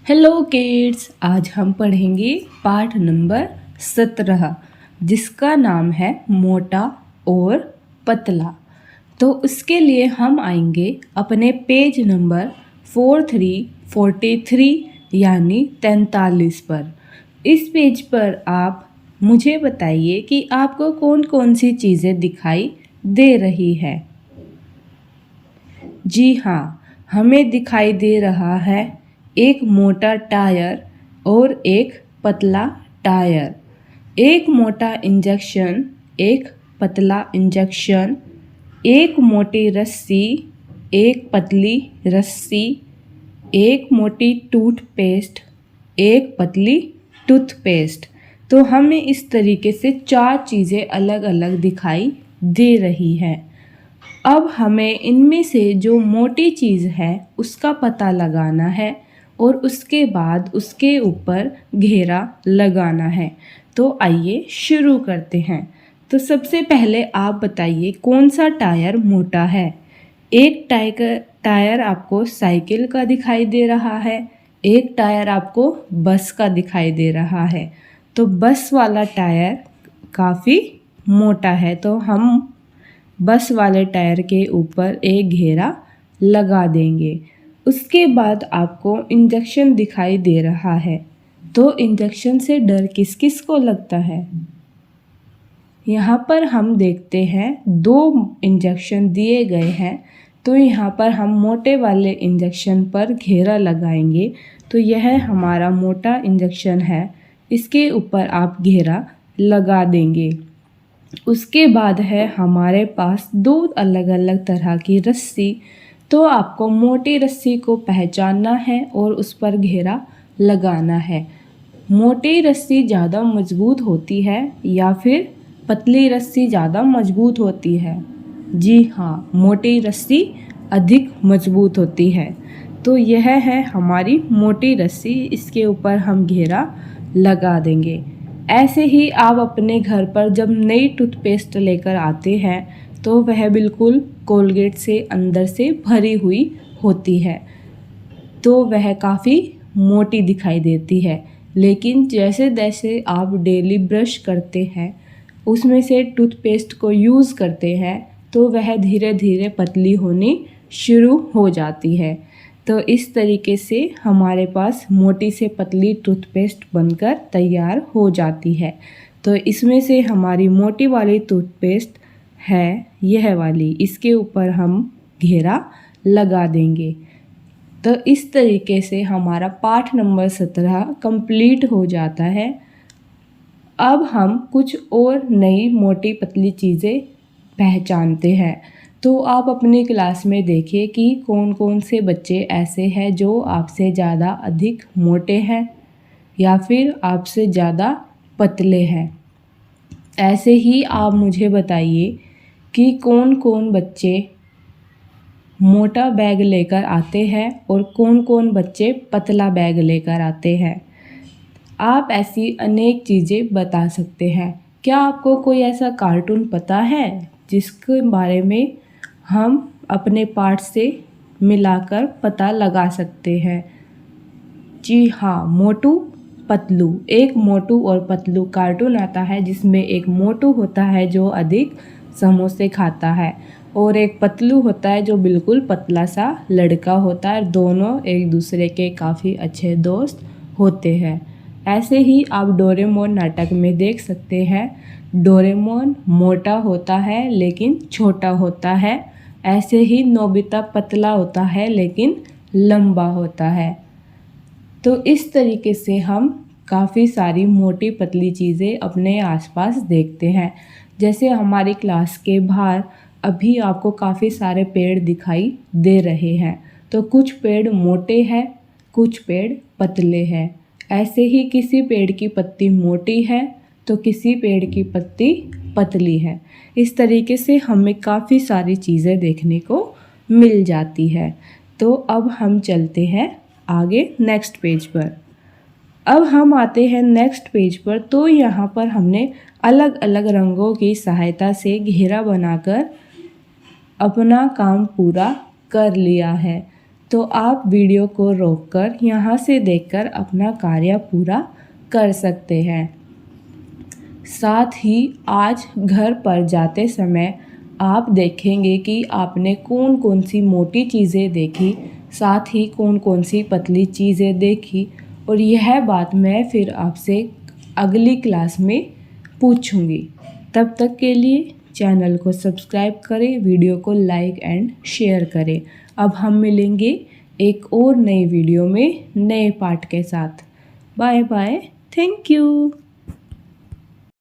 Hello kids, आज हम पढ़ेंगे पाठ नंबर 17 जिसका नाम है मोटा और पतला। तो उसके लिए हम आएंगे अपने पेज नंबर 43 यानी 43 पर। इस पेज पर आप मुझे बताइए कि आपको कौन कौन सी चीज़ें दिखाई दे रही है। जी हाँ, हमें दिखाई दे रहा है एक मोटा टायर और एक पतला टायर। एक मोटा इंजेक्शन, एक पतला इंजेक्शन, एक मोटी रस्सी, एक पतली रस्सी, एक मोटी टूथपेस्ट, एक पतली टूथपेस्ट। तो हमें इस तरीके से 4 चीज़ें अलग अलग दिखाई दे रही है। अब हमें इनमें से जो मोटी चीज़ है उसका पता लगाना है और उसके बाद उसके ऊपर घेरा लगाना है। तो आइए शुरू करते हैं। तो सबसे पहले आप बताइए कौन सा टायर मोटा है। एक टायर आपको साइकिल का दिखाई दे रहा है, एक टायर आपको बस का दिखाई दे रहा है। तो बस वाला टायर काफ़ी मोटा है, तो हम बस वाले टायर के ऊपर एक घेरा लगा देंगे। उसके बाद आपको इंजेक्शन दिखाई दे रहा है। तो इंजेक्शन से डर किस किस को लगता है? यहाँ पर हम देखते हैं 2 इंजेक्शन दिए गए हैं। तो यहाँ पर हम मोटे वाले इंजेक्शन पर घेरा लगाएंगे। तो यह हमारा मोटा इंजेक्शन है, इसके ऊपर आप घेरा लगा देंगे। उसके बाद है हमारे पास 2 अलग अलग तरह की रस्सी। तो आपको मोटी रस्सी को पहचानना है और उस पर घेरा लगाना है। मोटी रस्सी ज़्यादा मजबूत होती है या फिर पतली रस्सी ज़्यादा मजबूत होती है? जी हाँ, मोटी रस्सी अधिक मजबूत होती है। तो यह है हमारी मोटी रस्सी, इसके ऊपर हम घेरा लगा देंगे। ऐसे ही आप अपने घर पर जब नई टूथपेस्ट लेकर आते हैं तो वह बिल्कुल कोलगेट से अंदर से भरी हुई होती है, तो वह काफ़ी मोटी दिखाई देती है। लेकिन जैसे जैसे आप डेली ब्रश करते हैं, उसमें से टूथपेस्ट को यूज़ करते हैं, तो वह धीरे धीरे पतली होनी शुरू हो जाती है। तो इस तरीके से हमारे पास मोटी से पतली टूथपेस्ट बनकर तैयार हो जाती है। तो इसमें से हमारी मोटी वाली टूथपेस्ट है यह वाली, इसके ऊपर हम घेरा लगा देंगे। तो इस तरीके से हमारा पाठ नंबर 17 कंप्लीट हो जाता है। अब हम कुछ और नई मोटी पतली चीज़ें पहचानते हैं। तो आप अपनी क्लास में देखिए कि कौन कौन से बच्चे ऐसे हैं जो आपसे ज़्यादा अधिक मोटे हैं या फिर आपसे ज़्यादा पतले हैं। ऐसे ही आप मुझे बताइए कि कौन कौन बच्चे मोटा बैग लेकर आते हैं और कौन कौन बच्चे पतला बैग लेकर आते हैं। आप ऐसी अनेक चीज़ें बता सकते हैं। क्या आपको कोई ऐसा कार्टून पता है जिसके बारे में हम अपने पाठ से मिलाकर पता लगा सकते हैं? जी हाँ, मोटू पतलू। एक मोटू और पतलू कार्टून आता है जिसमें एक मोटू होता है जो अधिक समोसे खाता है और एक पतलू होता है जो बिल्कुल पतला सा लड़का होता है। दोनों एक दूसरे के काफ़ी अच्छे दोस्त होते हैं। ऐसे ही आप डोरेमोन नाटक में देख सकते हैं, डोरेमोन मोटा होता है लेकिन छोटा होता है। ऐसे ही नोबिता पतला होता है लेकिन लंबा होता है। तो इस तरीके से हम काफ़ी सारी मोटी पतली चीज़ें अपने आसपास देखते हैं। जैसे हमारी क्लास के बाहर अभी आपको काफ़ी सारे पेड़ दिखाई दे रहे हैं। तो कुछ पेड़ मोटे हैं, कुछ पेड़ पतले हैं। ऐसे ही किसी पेड़ की पत्ती मोटी है तो किसी पेड़ की पत्ती पतली है। इस तरीके से हमें काफ़ी सारी चीज़ें देखने को मिल जाती है। तो अब हम चलते हैं आगे नेक्स्ट पेज पर। अब हम आते हैं नेक्स्ट पेज पर। तो यहाँ पर हमने अलग अलग रंगों की सहायता से घेरा बनाकर अपना काम पूरा कर लिया है। तो आप वीडियो को रोककर यहाँ से देखकर अपना कार्य पूरा कर सकते हैं। साथ ही आज घर पर जाते समय आप देखेंगे कि आपने कौन कौन सी मोटी चीज़ें देखी, साथ ही कौन कौन सी पतली चीज़ें देखी, और यह बात मैं फिर आपसे अगली क्लास में पूछूंगी। तब तक के लिए चैनल को सब्सक्राइब करें, वीडियो को लाइक एंड शेयर करें। अब हम मिलेंगे एक और नई वीडियो में नए पार्ट के साथ। Bye bye, thank you.